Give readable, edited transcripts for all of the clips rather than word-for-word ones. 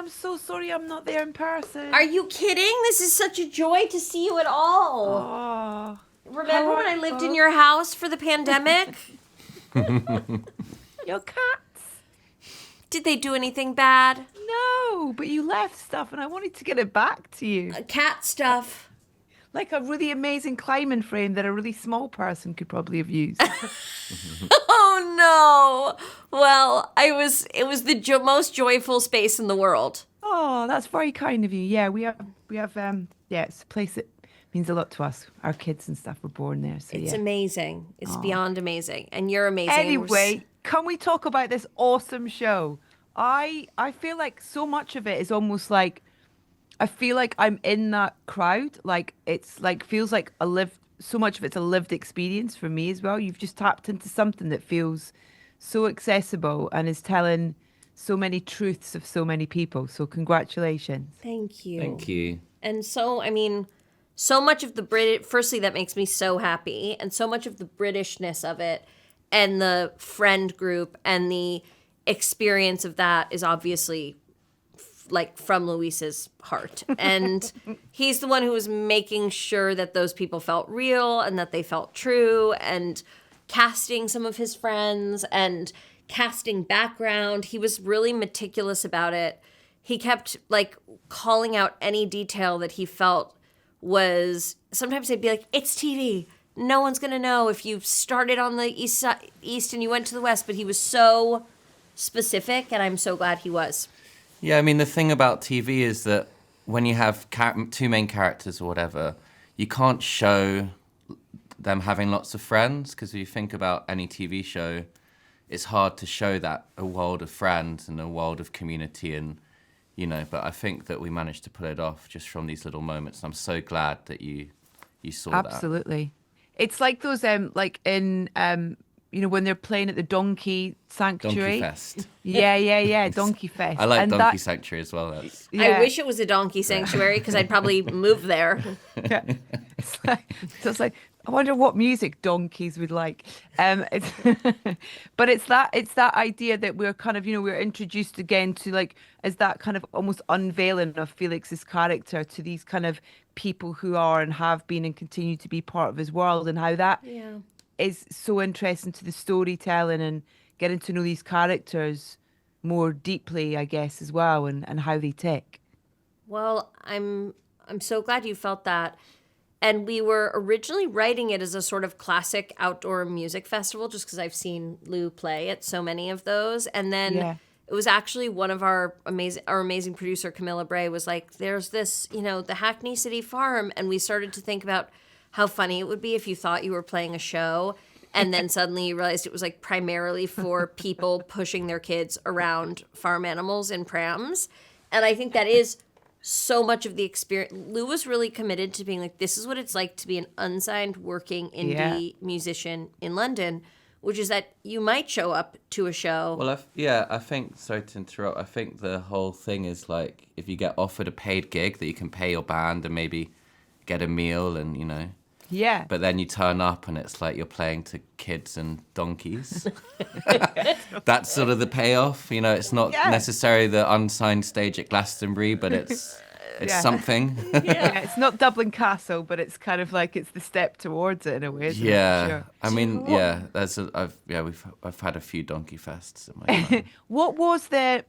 I'm so sorry I'm not there in person. Are you kidding? This is such a joy to see you at all. Oh, Remember when I lived in your house for the pandemic? Your cats? Did they do anything bad? No, but you left stuff and I wanted to get it back to you. Cat stuff. Like a really amazing climbing frame that a really small person could probably have used. Oh no! Well, it was the most joyful space in the world. Oh, that's very kind of you. Yeah, we have yeah, it's a place that means a lot to us. Our kids and stuff were born there, so It's yeah. amazing. It's beyond amazing. And you're amazing. Anyway, can we talk about this awesome show? I feel like so much of it is almost like I feel like I'm in that crowd. Like it's like feels like so much of it's a lived experience for me as well. You've just tapped into something that feels so accessible and is telling so many truths of so many people. So congratulations. Thank you. Thank you. And so, I mean, so much of the firstly, that makes me so happy. And so much of the Britishness of it and the friend group and the experience of that is obviously like from Luis's heart. And he's the one who was making sure that those people felt real and that they felt true, and casting some of his friends and casting background. He was really meticulous about it. He kept like calling out any detail that he felt was, sometimes they'd be like, it's TV. No one's going to know if you started on the east and you went to the west. But he was so specific, and I'm so glad he was. Yeah, I mean, the thing about TV is that when you have two main characters or whatever, you can't show them having lots of friends, because if you think about any TV show, it's hard to show that a world of friends and a world of community, and but I think that we managed to pull it off just from these little moments. I'm so glad that you saw that. Absolutely. It's like those like in when they're playing at the Donkey Sanctuary. Donkey Fest. Yeah, Donkey Fest. I like and Donkey Sanctuary as well. I wish it was a donkey sanctuary, because I'd probably move there. Yeah. It's like I wonder what music donkeys would like. But it's that idea that we're kind of we're introduced again to like as that kind of almost unveiling of Felix's character to these kind of people who are and have been and continue to be part of his world, and how that is so interesting to the storytelling and getting to know these characters more deeply, I guess, as well, and how they tick. Well, I'm so glad you felt that. And we were originally writing it as a sort of classic outdoor music festival, just because I've seen Lou play at so many of those. And then it was actually one of our amazing producer, Camilla Bray, was like, there's this, the Hackney City Farm. And we started to think about how funny it would be if you thought you were playing a show, and then suddenly you realized it was like primarily for people pushing their kids around farm animals in prams. And I think that is so much of the experience. Lou was really committed to being like, this is what it's like to be an unsigned working indie musician in London, which is that you might show up to a show. Well, I think, sorry to interrupt, I think the whole thing is like, if you get offered a paid gig that you can pay your band and maybe get a meal and, Yeah. But then you turn up and it's like you're playing to kids and donkeys. That's sort of the payoff. It's not necessarily the unsigned stage at Glastonbury, but it's something. Yeah, it's not Dublin Castle, but it's kind of like it's the step towards it in a way. Sure. I mean, I've had a few donkey fests in my time. What was the?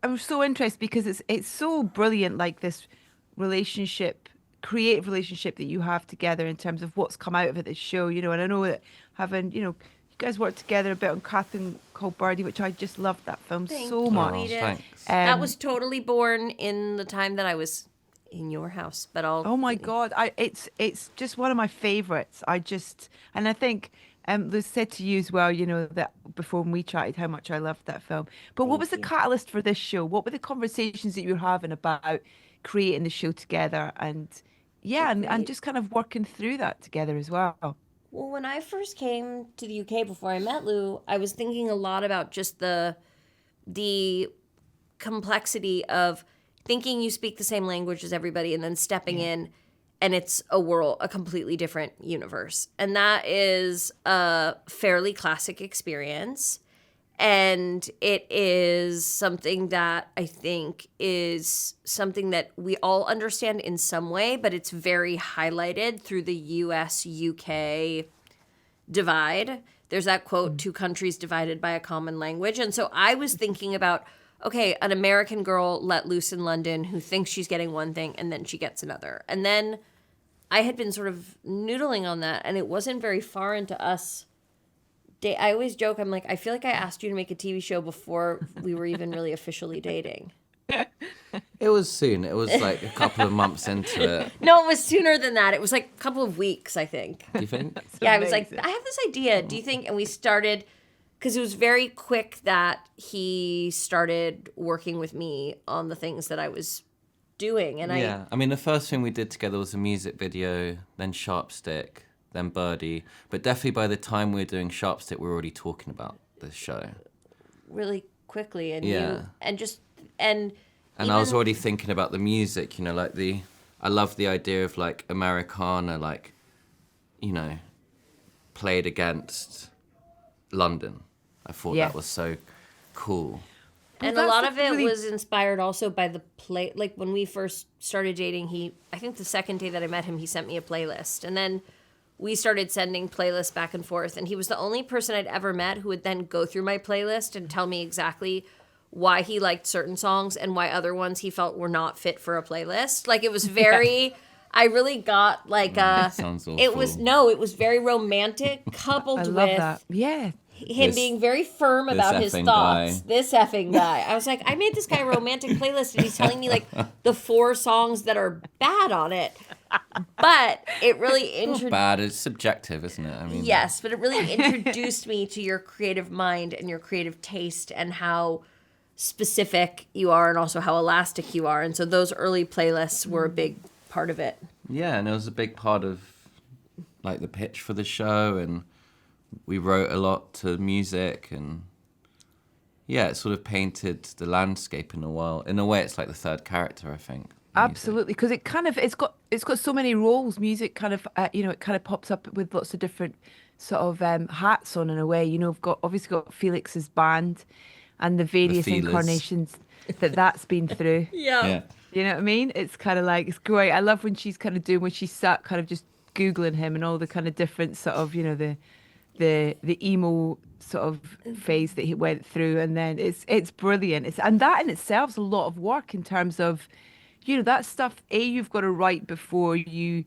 I'm so interested because it's so brilliant, like this creative relationship that you have together in terms of what's come out of it, this show, and I know that having, you guys worked together a bit on Catherine Called Birdie, which I just loved that film so much. Thanks. That was totally born in the time that I was in your house, but oh my God, it's just one of my favorites. And I think Liz said to you as well, that before when we chatted how much I loved that film. But what was the catalyst for this show? What were the conversations that you were having about creating the show together and just kind of working through that together as well? Well, when I first came to the UK before I met Lou, I was thinking a lot about just the complexity of thinking you speak the same language as everybody and then stepping in and it's a completely different universe. And that is a fairly classic experience. And it is something that I think is something that we all understand in some way, but it's very highlighted through the US UK divide. There's that quote, two countries divided by a common language. And so I was thinking about, okay, an American girl let loose in London who thinks she's getting one thing and then she gets another. And then I had been sort of noodling on that, and it wasn't very far into us. I always joke, I'm like, I feel like I asked you to make a TV show before we were even really officially dating. It was soon. It was like a couple of months into it. No, it was sooner than that. It was like a couple of weeks, I think. Do you think? Yeah, I was like, I have this idea. Do you think? And we started, because it was very quick that he started working with me on the things that I was doing. And I mean, the first thing we did together was a music video, then Sharpstick, then Birdie. But definitely by the time we were doing Sharpstick, we were already talking about this show. Really quickly. And And I was already thinking about the music, you know, like I love the idea of like Americana, like, you know, played against London. I thought that was so cool. And a lot of it was inspired also by the play. Like when we first started dating, I think the second day that I met him, he sent me a playlist. And then we started sending playlists back and forth. And he was the only person I'd ever met who would then go through my playlist and tell me exactly why he liked certain songs and why other ones he felt were not fit for a playlist. Like it was very, I really got like that sounds awful. it was very romantic coupled I with love that. Yeah. him being very firm about his thoughts. This effing guy. I was like, I made this guy a romantic playlist and he's telling me like the 4 songs that are bad on it. But it really bad. It's subjective, isn't it? I mean, yes, but it really introduced me to your creative mind and your creative taste and how specific you are and also how elastic you are. And so those early playlists were a big part of it. Yeah, and it was a big part of like the pitch for the show, and we wrote a lot to music, and yeah, it sort of painted the landscape in a while. In a way, it's like the third character, I think. Absolutely, because it kind of it's got so many roles. Music kind of it kind of pops up with lots of different sort of hats on in a way. You know, we've obviously got Felix's band and the various incarnations that's been through. Yeah. You know what I mean? It's kind of like, it's great. I love when she's kind of doing, when she sat kind of just Googling him and all the kind of different sort of, you know, the emo sort of phase that he went through. And then it's brilliant. And that in itself is a lot of work in terms of, you know, that stuff, you've got to write before you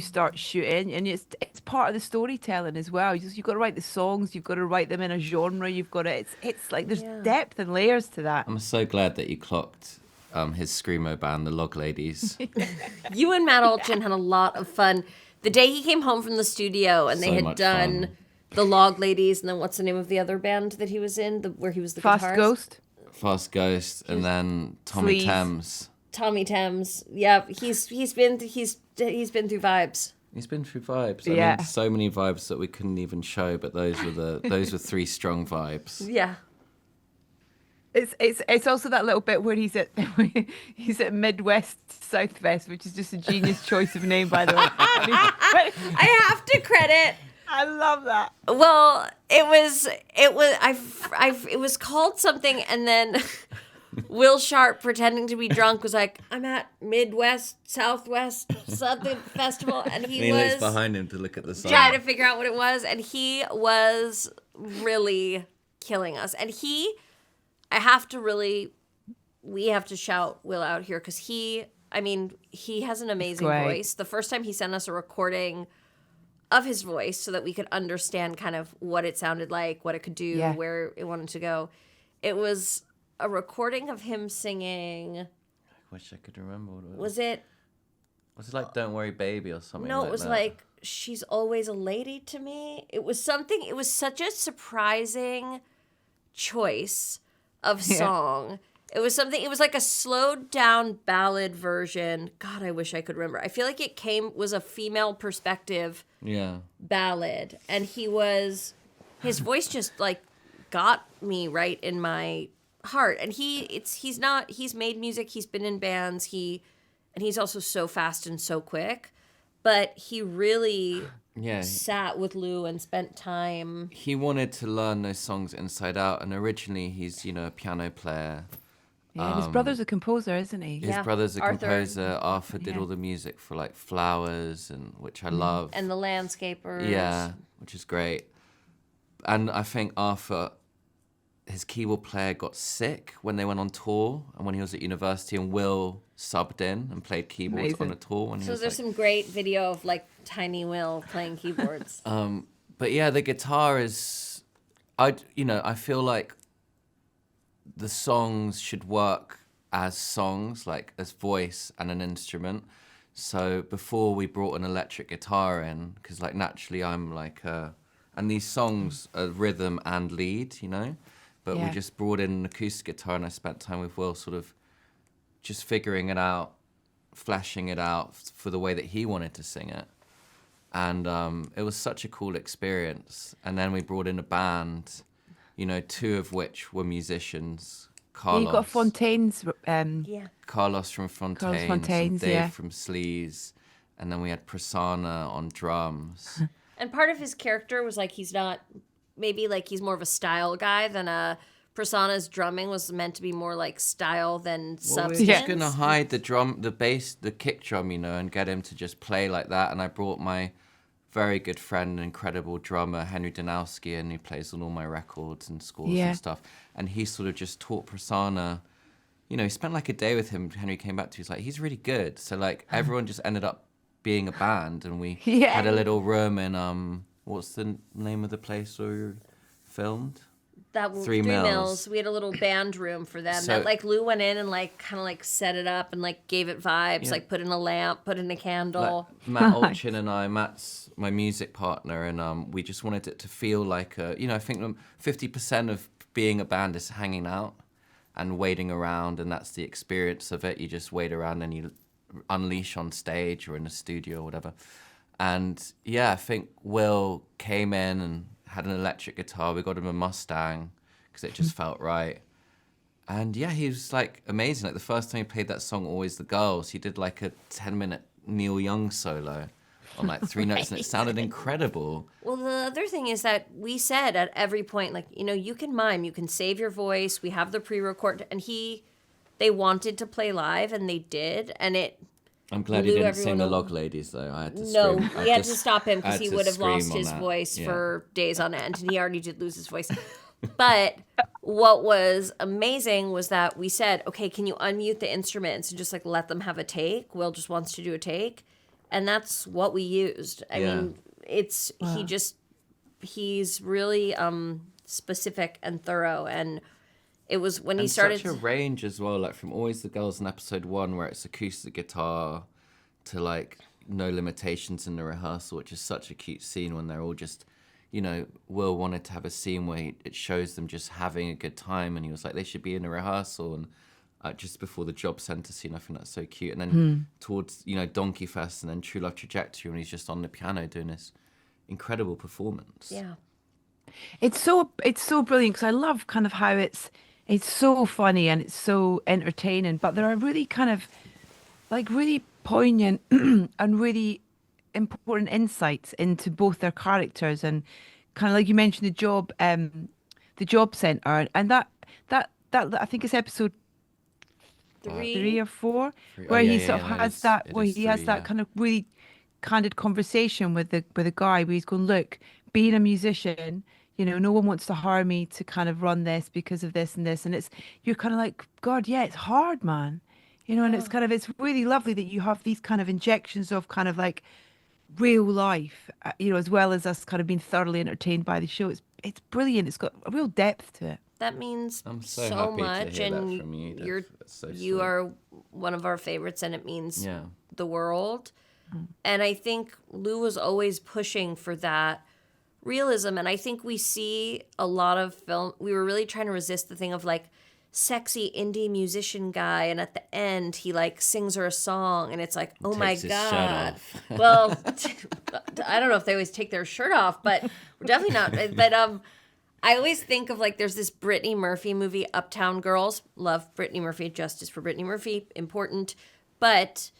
start shooting, and it's part of the storytelling as well. You've got to write the songs, you've got to write them in a genre, you've got to, it's like there's depth and layers to that. I'm so glad that you clocked his screamo band, the Log Ladies. You and Matt Olchin had a lot of fun. The day he came home from the studio and they had done the Log Ladies, and then what's the name of the other band that he was in, where he was the guitarist? Fast Ghost, and then Tommy Thames. Tommy Thames. Yeah, he's been through vibes. He's been through vibes. I mean, so many vibes that we couldn't even show, but those were 3 strong vibes. Yeah. It's also that little bit where he's at Midwest Southwest, which is just a genius choice of name, by the way. I have to credit. I love that. Well, it was called something, and then Will Sharp, pretending to be drunk, was like, "I'm at Midwest Southwest something festival," and he was looks behind him to look at the sign, trying to figure out what it was, and he was really killing us. And we have to shout Will out here because he has an amazing voice. The first time he sent us a recording of his voice so that we could understand kind of what it sounded like, what it could do, where it wanted to go. It was a recording of him singing. I wish I could remember what it was. Was it like Don't Worry Baby or something? No, it was like She's Always a Lady to Me. It was such a surprising choice of song. It was like a slowed down ballad version. God, I wish I could remember. I feel like was a female perspective ballad. And his voice just like got me right in my heart. And he's made music, he's been in bands, and he's also so fast and so quick. but he really Yeah. sat with Lou and spent time. He wanted to learn those songs inside out, and originally he's, a piano player. Yeah, and his brother's a composer, isn't he? His Yeah, brother's a Arthur. composer. Arthur did Yeah. all the music for like Flowers, and which I love. And the landscapers. Yeah, which is great. And I think Arthur, his keyboard player, got sick when they went on tour, and when he was at university, and Will subbed in and played keyboards Amazing. on a tour. When he So was there's like, some great video of like Tiny Will playing keyboards. But yeah, the guitar is, I feel like the songs should work as songs, like as voice and an instrument. So before we brought an electric guitar in, because like naturally I'm like, and these songs are rhythm and lead, but we Yeah. just brought in an acoustic guitar, and I spent time with Will sort of just figuring it out, fleshing it out for the way that he wanted to sing it. And it was such a cool experience. And then we brought in a band, two of which were musicians. Yeah, you got Carlos, Fontaine's. Yeah. Carlos from Fontaines, and Fontaine's, Dave yeah. from Sleaze, and then we had Prasanna on drums. And part of his character was like he's not, maybe like he's more of a style guy than a Prasanna's drumming was meant to be more like style than Well, substance. we're just gonna hide the drum, the bass, the kick drum, and get him to just play like that. And I brought my very good friend, and incredible drummer Henry Danowski, and he plays on all my records and scores Yeah. and stuff. And he sort of just taught Prasanna. He spent like a day with him. Henry came back to, he's like, he's really good. So like everyone just ended up being a band, and we Yeah. had a little room in what's the name of the place where we filmed? That Three Three Mills. Mills. We had a little band room for them So- that like Lou went in and like kind of like set it up and like gave it vibes, Yeah. like put in a lamp, put in a candle. Like Matt Olchin and Matt's my music partner, and we just wanted it to feel like I think 50% of being a band is hanging out and waiting around, and that's the experience of it. You just wait around and you unleash on stage or in a studio or whatever. And yeah, I think Will came in and had an electric guitar. We got him a Mustang because it just felt right. And yeah, he was like amazing. Like the first time he played that song, Always the Girls, he did like a 10-minute Neil Young solo on like 3 notes, and it sounded incredible. Well, the other thing is that we said at every point, like, you can mime, you can save your voice. We have the pre-record, and they wanted to play live, and they did, and it. I'm glad he blew didn't sing everyone the away. Log Ladies though. I had to No, scream. we had to stop him I because had he to would have scream lost on his that. voice Yeah. for days on end, and he already did lose his voice. But what was amazing was that we said, okay, can you unmute the instruments and just like let them have a take? Will just wants to do a take. And that's what we used. I Yeah. mean, he's really specific and thorough. And it was when he And started. such a range as well, like from Always the Girls in episode 1, where it's acoustic guitar, to like No Limitations in the rehearsal, which is such a cute scene when they're all just, Will wanted to have a scene where it shows them just having a good time, and he was like, they should be in a rehearsal, and just before the job centre scene, I think that's so cute. And then towards, Donkey Fest, and then True Love Trajectory, when he's just on the piano doing this incredible performance. Yeah. It's so brilliant because I love kind of how it's so funny and it's so entertaining, but there are really kind of like really poignant and really important insights into both their characters, and kind of like you mentioned the job center, and that I think it's episode 3 or 4 where he sort of has that it where is he has 3, that yeah. kind of really candid conversation with the guy where he's going, look, being a musician, no one wants to hire me to kind of run this because of this and this, and you're kind of like, God, yeah, it's hard, man, and it's really lovely that you have these kind of injections of kind of like real life, as well as us kind of being thoroughly entertained by the show. It's brilliant. It's got a real depth to it. That means I'm so so happy to much, hear that and from you, Edith. you're That's so you sweet. are one of our favorites, and it means Yeah. the world. And I think Lou was always pushing for that realism, and I think we see a lot of film. We were really trying to resist the thing of like sexy indie musician guy, and at the end he like sings her a song, and it's like, oh my Takes his shirt god. off. Well, I don't know if they always take their shirt off, but we're definitely not. But I always think of like there's this Brittany Murphy movie, Uptown Girls. Love Brittany Murphy. Justice for Brittany Murphy. Important. But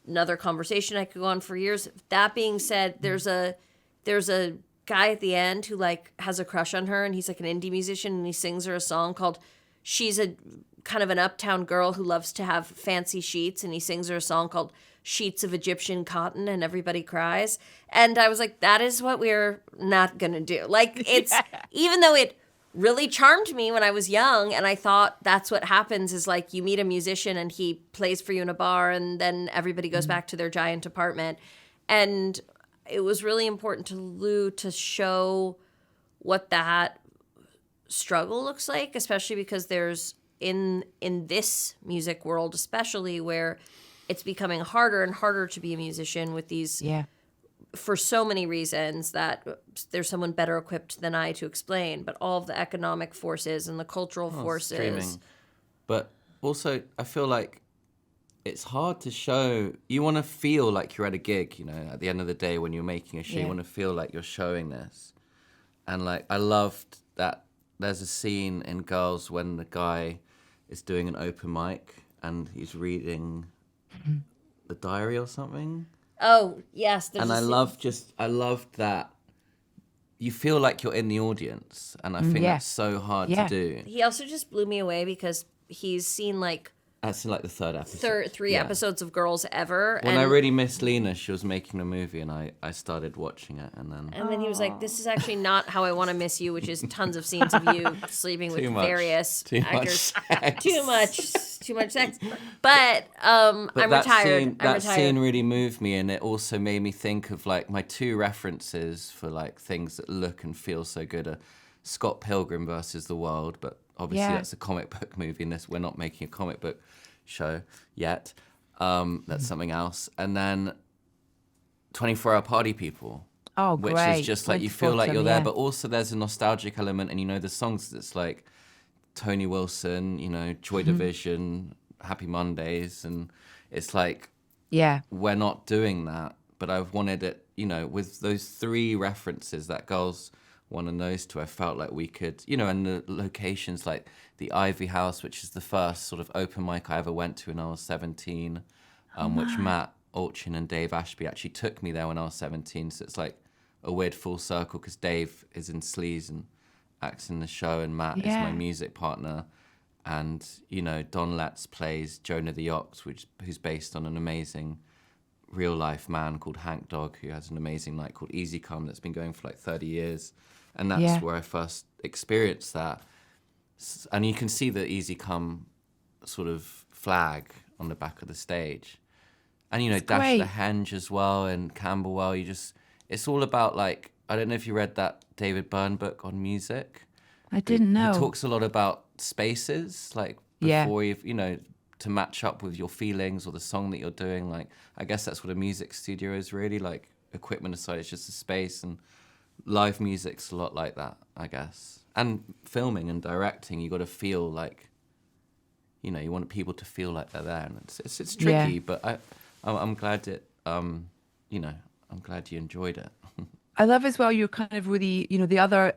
another conversation I could go on for years. That being said, there's a guy at the end who like has a crush on her, and he's like an indie musician, and he sings her a song called she's a kind of an uptown girl who loves to have fancy sheets, and he sings her a song called Sheets of Egyptian Cotton, and everybody cries. And I was like, that is what we're not gonna do. Like, it's even though it really charmed me when I was young, and I thought that's what happens is like you meet a musician and he plays for you in a bar, and then everybody goes back to their giant apartment. And it was really important to Lou to show what that struggle looks like, especially because there's in this music world, especially where it's becoming harder and harder to be a musician with these for so many reasons that there's someone better equipped than I to explain, but all of the economic forces and the cultural forces. Streaming. But also, I feel like it's hard to show. You want to feel like you're at a gig, you know, at the end of the day when you're making a show, you want to feel like you're showing this. And like, I loved that there's a scene in Girls when the guy is doing an open mic and he's reading the diary or something. Oh, yes. And I loved that you feel like you're in the audience. And I think that's so hard to do. He also just blew me away because he's seen like That's in like the third episode. Three episodes of Girls ever. When I really missed Lena, she was making a movie, and I started watching it, and then he was like, "This is actually not how I want to miss you," which is tons of scenes of you sleeping with various actors. Too much sex. But I'm retired. That scene really moved me, and it also made me think of like my two references for like things that look and feel so good are Scott Pilgrim versus the World, but obviously that's a comic book movie, and we're not making a comic book show yet. That's something else. And then 24-Hour Party People. Oh, which great. is just like you feel like you're there, but also there's a nostalgic element, and you know the songs that's like Tony Wilson, you know, Joy Division, Happy Mondays, and it's like we're not doing that. But I've wanted it, you know, with those three references that Girls one and those two, I felt like we could, you know, and the locations like the Ivy House, which is the first sort of open mic I ever went to when I was 17, which Matt Olchin and Dave Ashby actually took me there when I was 17. So it's like a weird full circle because Dave is in Sleaze and acts in the show, and Matt is my music partner. And, you know, Don Letts plays Jonah the Ox, who's based on an amazing real-life man called Hank Dog, who has an amazing night called Easy Come that's been going for like 30 years. And that's where I first experienced that. And you can see the Easy Come sort of flag on the back of the stage. And, you know, Dash the Henge as well, and Camberwell. It's all about like, I don't know if you read that David Byrne book on music. I didn't know. He talks a lot about spaces, like before you've, you know, to match up with your feelings or the song that you're doing. Like, I guess that's what a music studio is really, like, equipment aside, it's just a space, and live music's a lot like that, I guess. And filming and directing, you got to feel like, you know, you want people to feel like they're there, and it's tricky, but I'm glad it, you know, I'm glad you enjoyed it. I love as well, you're kind of really, you know, the other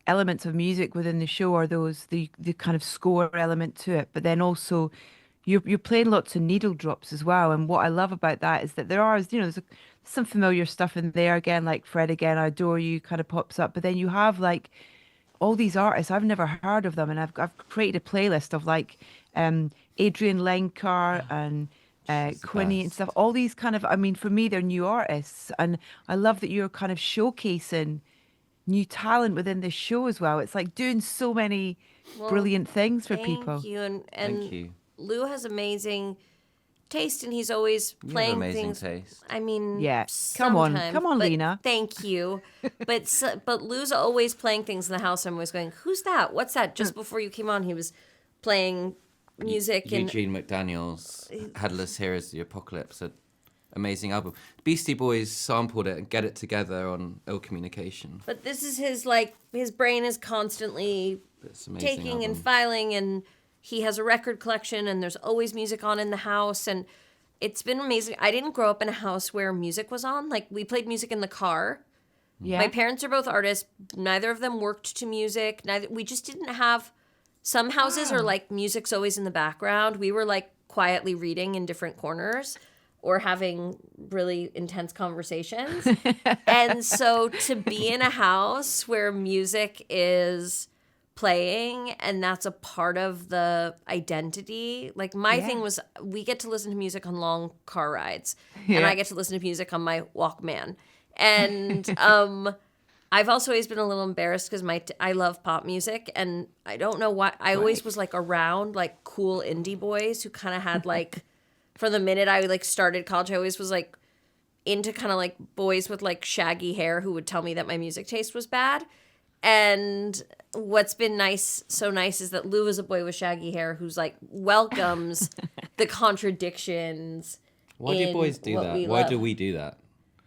elements of music within the show are those the kind of score element to it, but then also you're playing lots of needle drops as well. And what I love about that is that there are, you know, there's some familiar stuff in there again, like Fred Again, I Adore You kind of pops up, but then you have like all these artists I've never heard of them, and I've created a playlist of like Adrian Lencar and Quinny and stuff. All these kind of, I mean, for me, they're new artists, and I love that you're kind of showcasing new talent within this show as well. It's like doing so many brilliant things for people. Thank you, and Thank you. Lou has amazing taste, and he's always playing amazing things. Taste. I mean, come on, but Lena. Thank you, but Lou's always playing things in the house. I'm always going, "Who's that? What's that?" Just before you came on, he was playing music. Eugene McDaniel's Headless Heroes of the Apocalypse, an amazing album. Beastie Boys sampled it and Get It Together on Ill Communication. But this is his brain is constantly taking and filing, and he has a record collection, and there's always music on in the house, and it's been amazing. I didn't grow up in a house where music was on. Like, we played music in the car. Yeah. My parents are both artists. Neither of them worked to music. We just didn't have. Some houses are like music's always in the background. We were like quietly reading in different corners. or having really intense conversations. And so to be in a house where music is playing and that's a part of the identity. Like my thing was we get to listen to music on long car rides and I get to listen to music on my Walkman. And I've also always been a little embarrassed because I love pop music and I don't know why I always was like around like cool indie boys who kind of had like from the minute I like started college I always was like into kind of like boys with like shaggy hair who would tell me that my music taste was bad. And what's been so nice is that Lou is a boy with shaggy hair who's like welcomes the contradictions. Why do boys do that? Why do we do that?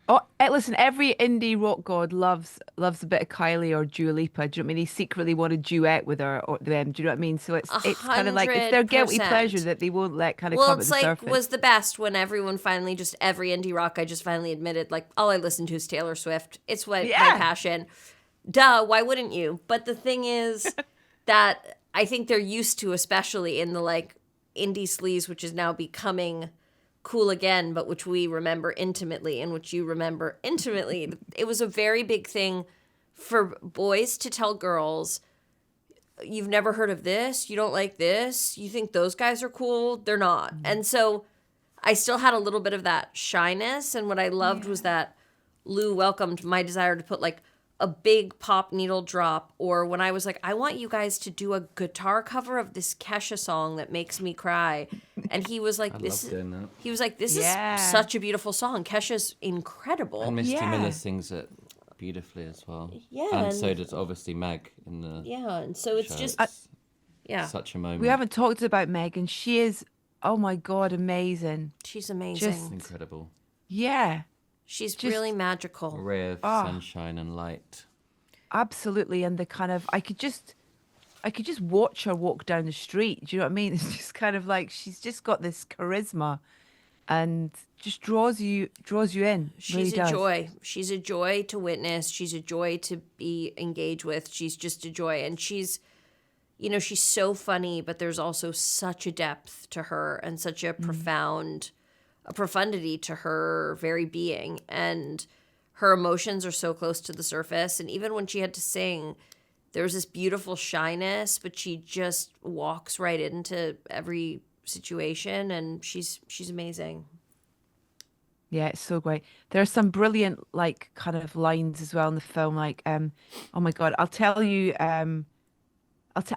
Oh, listen, every indie rock god loves a bit of Kylie or Dua Lipa. Do you know what I mean? They secretly want to duet with her or them. Do you know what I mean? So it's kind of like it's their guilty 100%. pleasure that they won't let kind of Well, come it's at the like surface. was the best when everyone finally just every indie rock I just finally admitted like all I listen to is Taylor Swift. It's my passion. Duh, why wouldn't you? But the thing is that I think they're used to, especially in the like indie sleaze, which is now becoming cool again, but which we remember intimately and which you remember intimately. It was a very big thing for boys to tell girls, you've never heard of this, you don't like this, you think those guys are cool, they're not. And so I still had a little bit of that shyness, and what I loved was that Lou welcomed my desire to put like a big pop needle drop, or when I was like, I want you guys to do a guitar cover of this Kesha song that makes me cry. And he was like, this is such a beautiful song. Kesha's incredible. And Misty Miller sings it beautifully as well. Yeah. And so does obviously Meg in the and so it's show. just Such a moment. We haven't talked about Megan. She is, oh my God, amazing. She's amazing. Just incredible. Yeah. She's really magical. A ray of sunshine and light. Absolutely. And the kind of I could just watch her walk down the street. Do you know what I mean? It's just kind of like she's just got this charisma and just draws you in. She's really a does. joy. She's a joy to witness. She's a joy to be engaged with. She's just a joy. And she's so funny, but there's also such a depth to her and such a profundity to her very being. And her emotions are so close to the surface. And even when she had to sing, there was this beautiful shyness, but she just walks right into every situation, and she's amazing. Yeah, it's so great. There are some brilliant like kind of lines as well in the film, like oh my God, I'll tell you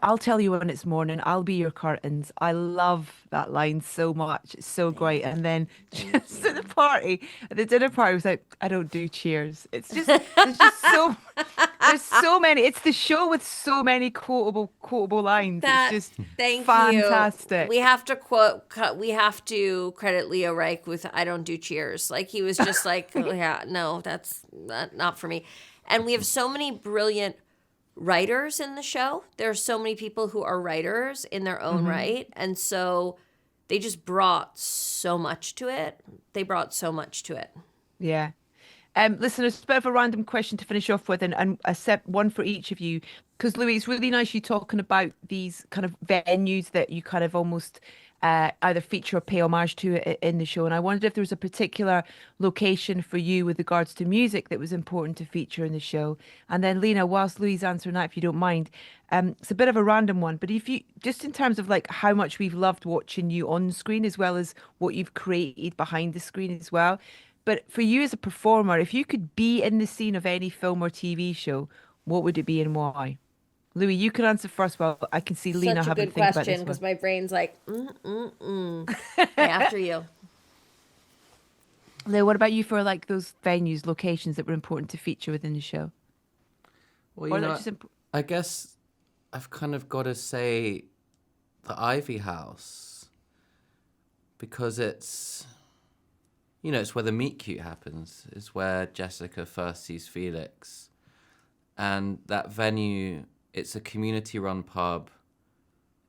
I'll tell you when it's morning. I'll be your curtains. I love that line so much. It's so great. And then just at the dinner party, I was like, I don't do cheers. It's just there's so many. It's the show with so many quotable lines. It's just fantastic. We have to credit Leo Reich with "I don't do cheers." Like he was just like, no, that's not for me. And we have so many brilliant writers in the show. There are so many people who are writers in their own right, and so they just brought so much to it. Yeah. Listen, it's a bit of a random question to finish off with, and a set one for each of you, because Louis, it's really nice you talking about these kind of venues that you kind of almost either feature or pay homage to in the show. And I wondered if there was a particular location for you with regards to music that was important to feature in the show. And then Lena, whilst Louis is answering that, if you don't mind, it's a bit of a random one, but if you just in terms of like how much we've loved watching you on screen as well as what you've created behind the screen as well. But for you as a performer, if you could be in the scene of any film or TV show, what would it be and why? Louis, you can answer first. Well, I can see Lena having to think about this one. Such a good question, because my brain's like, after you. Lou, what about you for like those venues, locations that were important to feature within the show? Well, I guess I've kind of got to say the Ivy House, because it's where the meet cute happens. It's where Jessica first sees Felix. And that venue, it's a community-run pub.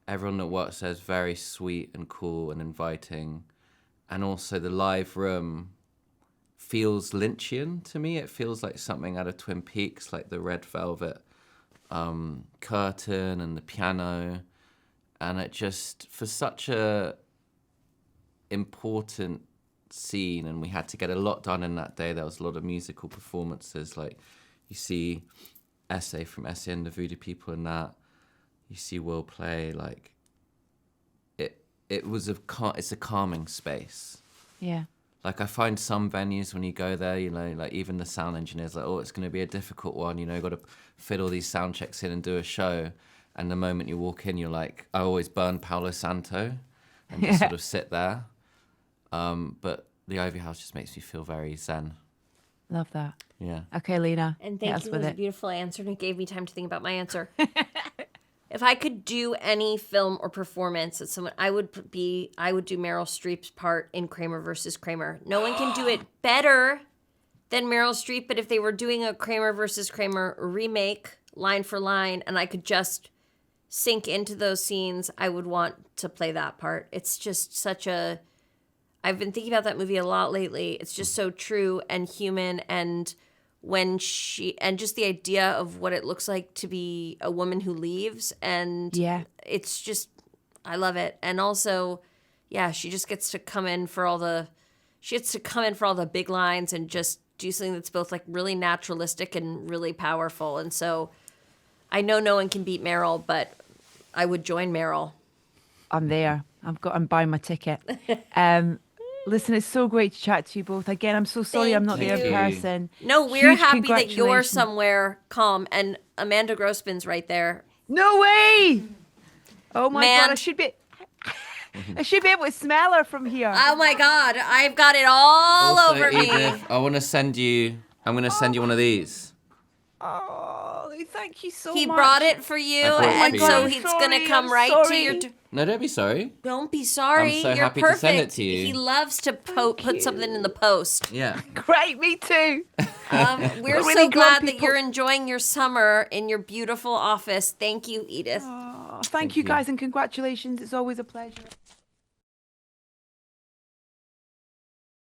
Everyone that works there is very sweet and cool and inviting. And also the live room feels Lynchian to me. It feels like something out of Twin Peaks, like the red velvet curtain and the piano. And it just, for such a important scene, and we had to get a lot done in that day. There was a lot of musical performances. Like, you see Essay from Essay and the Voodoo People in that. You see Will play. Like, it's a calming space. Yeah. Like, I find some venues when you go there, you know, like even the sound engineer's like, oh, it's going to be a difficult one. You know, got to fit all these sound checks in and do a show. And the moment you walk in, you're like, I always burn Palo Santo and just sort of sit there. But the Ivy House just makes me feel very zen. Love that. Yeah. Okay, Lena. And hit thank us you. It with was a beautiful answer, and it gave me time to think about my answer. If I could do any film or performance that someone, I would do Meryl Streep's part in Kramer versus Kramer. No one can do it better than Meryl Streep, but if they were doing a Kramer versus Kramer remake, line for line, and I could just sink into those scenes, I would want to play that part. It's just such a... I've been thinking about that movie a lot lately. It's just so true and human, and just the idea of what it looks like to be a woman who leaves, and it's just, I love it. And also, yeah, she just gets to come in for all the big lines and just do something that's both like really naturalistic and really powerful. And so I know no one can beat Meryl, but I would join Meryl. I'm there. I'm buying my ticket. Listen, it's so great to chat to you both. Again, I'm so sorry I'm not there in person. No, we're Huge happy that you're congratulations. somewhere calm, and Amanda Grossman's right there. No way! Oh my Man. God, I should be able to smell her from here. Oh my God, I've got it all Also, over me. Edith, I'm going to send you one of these. Oh, thank you so He much. brought it for you, I brought it and for so you. he's I'm gonna sorry, come I'm right to sorry. your... No, don't be sorry. Don't be sorry. I'm so You're happy to perfect. send it to you. He loves to put you. something in the post. Yeah. Great, me too. We're Really so glad glad that people- you're enjoying your summer in your beautiful office. Thank you, Edith. Thank you guys, and congratulations. It's always a pleasure.